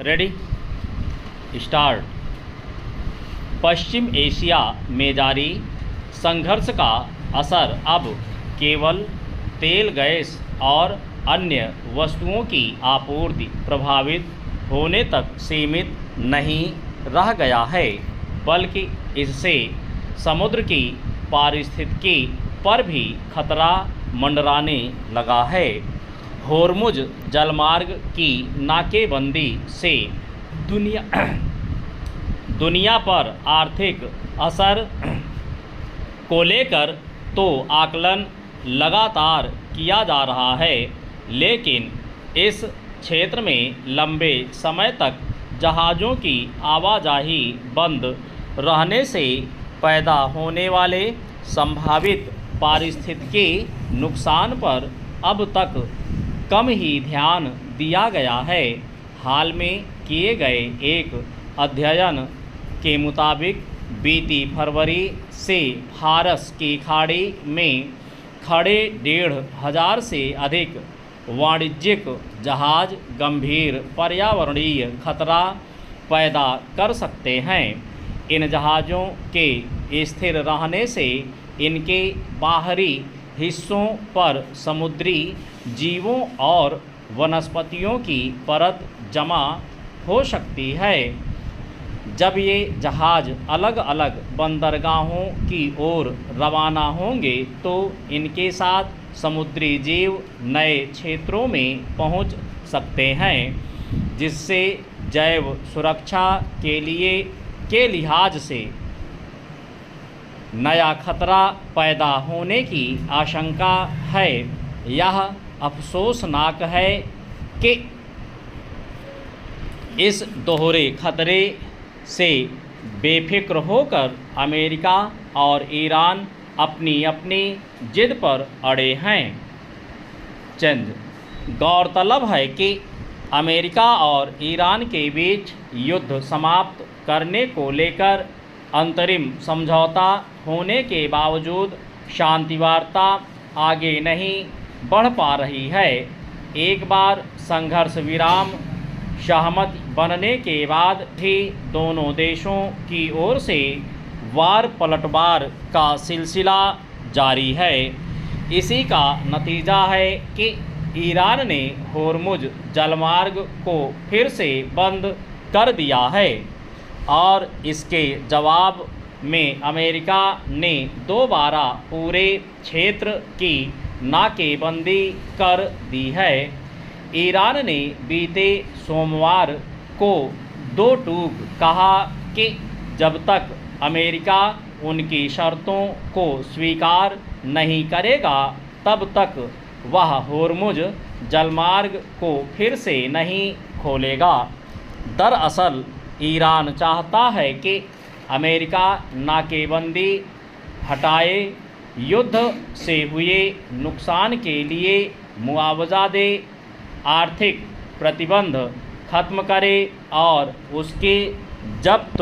Ready start. पश्चिम Asia में जारी संघर्ष का असर अब केवल तेल गैस और अन्य वस्तुओं की आपूर्ति प्रभावित होने तक सीमित नहीं रह गया है, बल्कि इससे समुद्र की पारिस्थितिकी पर भी खतरा मंडराने लगा है। होर्मुज जलमार्ग की नाकेबंदी से दुनिया पर आर्थिक असर को लेकर तो आकलन लगातार किया जा रहा है, लेकिन इस क्षेत्र में लंबे समय तक जहाज़ों की आवाजाही बंद रहने से पैदा होने वाले संभावित पारिस्थितिकी नुकसान पर अब तक कम ही ध्यान दिया गया है। हाल में किए गए एक अध्ययन के मुताबिक बीती फरवरी से फारस की खाड़ी में खड़े 1,500 से अधिक वाणिज्यिक जहाज़ गंभीर पर्यावरणीय खतरा पैदा कर सकते हैं। इन जहाज़ों के स्थिर रहने से इनके बाहरी हिस्सों पर समुद्री जीवों और वनस्पतियों की परत जमा हो सकती है। जब ये जहाज़ अलग अलग बंदरगाहों की ओर रवाना होंगे तो इनके साथ समुद्री जीव नए क्षेत्रों में पहुंच सकते हैं, जिससे जैव सुरक्षा के लिहाज से नया खतरा पैदा होने की आशंका है। यह अफसोसनाक है कि इस दोहरे खतरे से बेफिक्र होकर अमेरिका और ईरान अपनी अपनी जिद पर अड़े हैं। गौरतलब है कि अमेरिका और ईरान के बीच युद्ध समाप्त करने को लेकर अंतरिम समझौता होने के बावजूद शांति वार्ता आगे नहीं बढ़ पा रही है। एक बार संघर्ष विराम सहमति बनने के बाद भी दोनों देशों की ओर से वार पलटवार का सिलसिला जारी है। इसी का नतीजा है कि ईरान ने होर्मुज जलमार्ग को फिर से बंद कर दिया है और इसके जवाब में अमेरिका ने दोबारा पूरे क्षेत्र की नाकेबंदी कर दी है। ईरान ने बीते सोमवार को दो टूक कहा कि जब तक अमेरिका उनकी शर्तों को स्वीकार नहीं करेगा तब तक वह होर्मुज जलमार्ग को फिर से नहीं खोलेगा। दरअसल ईरान चाहता है कि अमेरिका नाकेबंदी हटाए, युद्ध से हुए नुकसान के लिए मुआवजा दे, आर्थिक प्रतिबंध खत्म करे और उसके जब्त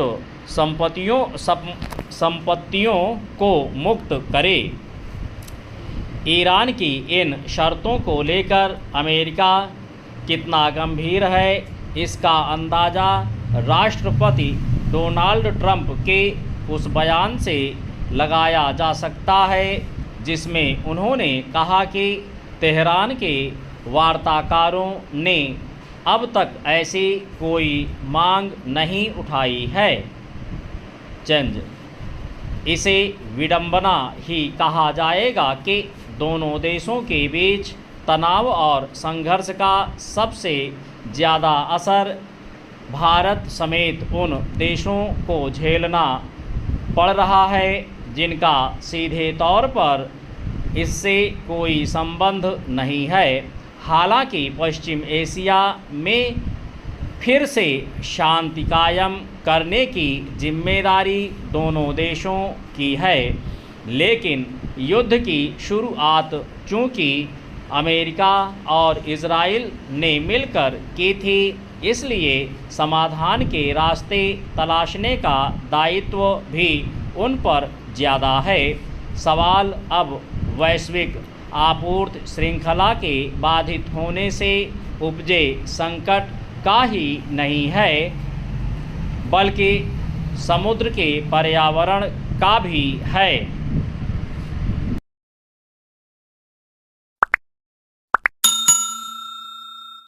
संपत्तियों को मुक्त करे। ईरान की इन शर्तों को लेकर अमेरिका कितना गंभीर है, इसका अंदाज़ा राष्ट्रपति डोनाल्ड ट्रंप के उस बयान से लगाया जा सकता है जिसमें उन्होंने कहा कि तेहरान के वार्ताकारों ने अब तक ऐसी कोई मांग नहीं उठाई है। इसे विडंबना ही कहा जाएगा कि दोनों देशों के बीच तनाव और संघर्ष का सबसे ज़्यादा असर भारत समेत उन देशों को झेलना पड़ रहा है जिनका सीधे तौर पर इससे कोई संबंध नहीं है। हालांकि पश्चिम एशिया में फिर से शांति कायम करने की जिम्मेदारी दोनों देशों की है, लेकिन युद्ध की शुरुआत चूँकि अमेरिका और इजराइल ने मिलकर की थी, इसलिए समाधान के रास्ते तलाशने का दायित्व भी उन पर ज़्यादा है। सवाल अब वैश्विक आपूर्ति श्रृंखला के बाधित होने से उपजे संकट का ही नहीं है बल्कि समुद्र के पर्यावरण का भी है।